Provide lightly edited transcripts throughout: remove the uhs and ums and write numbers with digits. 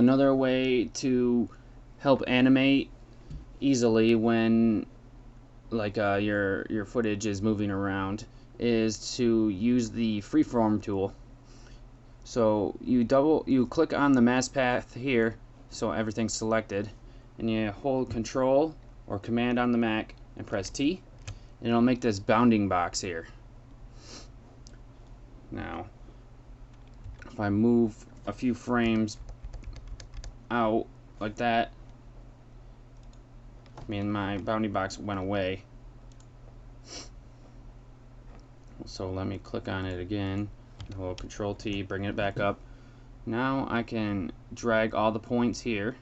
Another way to help animate easily when your footage is moving around is to use the Freeform tool. So you click on the mask path here, so everything's selected, and you hold Control or Command on the Mac and press T, and it'll make this bounding box here. Now, if I move a few frames out like that, my bounding box went away. So let me click on it again, hold Control T, bring it back up. Now I can drag all the points here,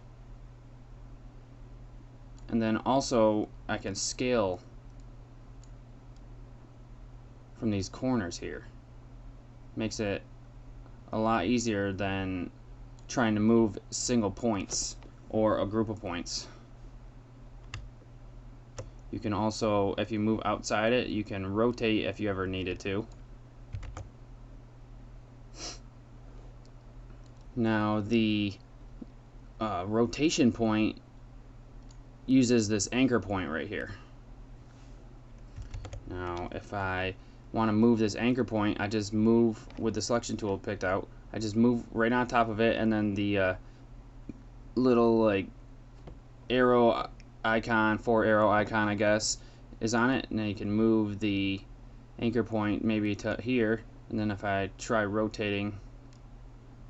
and then also I can scale from these corners here. Makes it a lot easier than trying to move single points or a group of points. You can also, if you move outside it, you can rotate if you ever needed to. Now the rotation point uses this anchor point right here. Now if I want to move this anchor point, I just move with the selection tool picked out. I just move right on top of it, and then the little arrow icon, 4-arrow icon I guess, is on it, and then you can move the anchor point maybe to here, and then if I try rotating,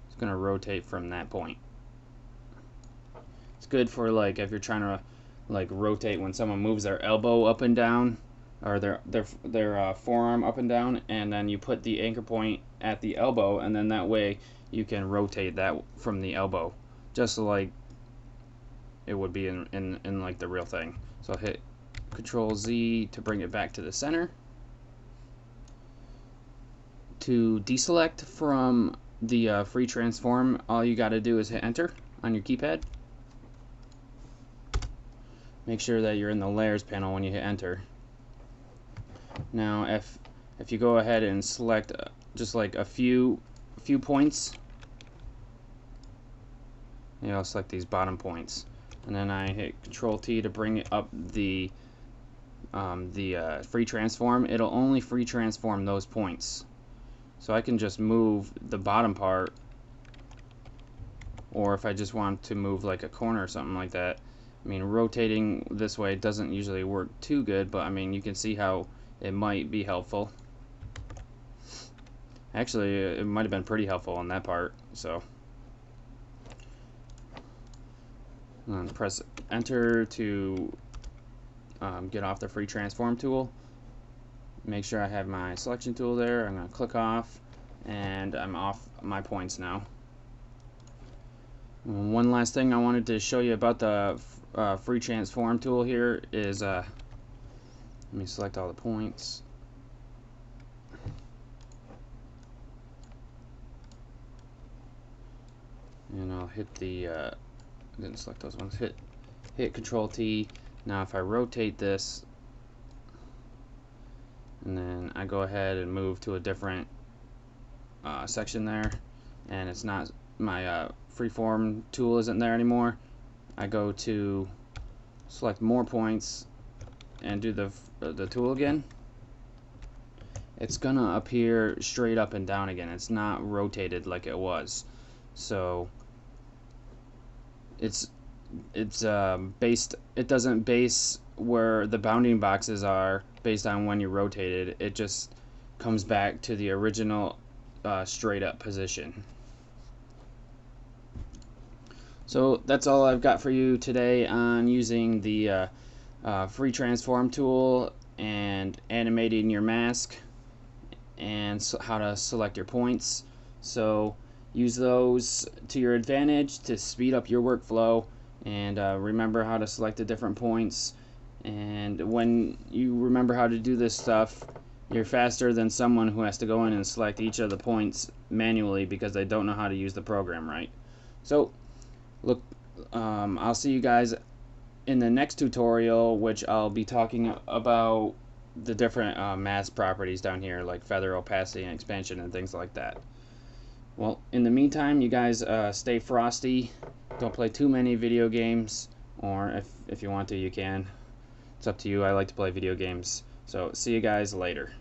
it's gonna rotate from that point. It's good for if you're trying to rotate when someone moves their elbow up and down, or their forearm up and down, and then you put the anchor point at the elbow, and then that way you can rotate that from the elbow, just like it would be in the real thing. So I'll hit Control Z to bring it back to the center. To deselect from the free transform, all you got to do is hit Enter on your keypad. Make sure that you're in the layers panel when you hit Enter. Now if you go ahead and select just a few points, I'll select these bottom points, and then I hit Control T to bring it up the free transform. It'll only free transform those points, so I can just move the bottom part, or if I just want to move a corner or something like that. Rotating this way doesn't usually work too good, but you can see how it might be helpful. Actually, it might have been pretty helpful on that part. So press Enter to get off the free transform tool. Make sure I have my selection tool there. I'm going to click off, and I'm off my points now. One last thing I wanted to show you about the free transform tool here is let me select all the points. And I'll hit the didn't select those ones. Hit Control T. Now if I rotate this, and then I go ahead and move to a different section there, and it's not, my Freeform tool isn't there anymore, I go to select more points and do the tool again. It's gonna appear straight up and down again. It's not rotated like it was. So it doesn't base where the bounding boxes are based on when you rotate it. It just comes back to the original straight up position. So that's all I've got for you today on using the free transform tool and animating your mask, and how to select your points. So use those to your advantage to speed up your workflow, and remember how to select the different points. And when you remember how to do this stuff, you're faster than someone who has to go in and select each of the points manually because they don't know how to use the program right. So look, I'll see you guys in the next tutorial, which I'll be talking about the different mask properties down here, like feather, opacity, and expansion, and things like that. Well, in the meantime, you guys stay frosty Don't play too many video games, or if you want to, you can. It's up to you. I like to play video games. So see you guys later.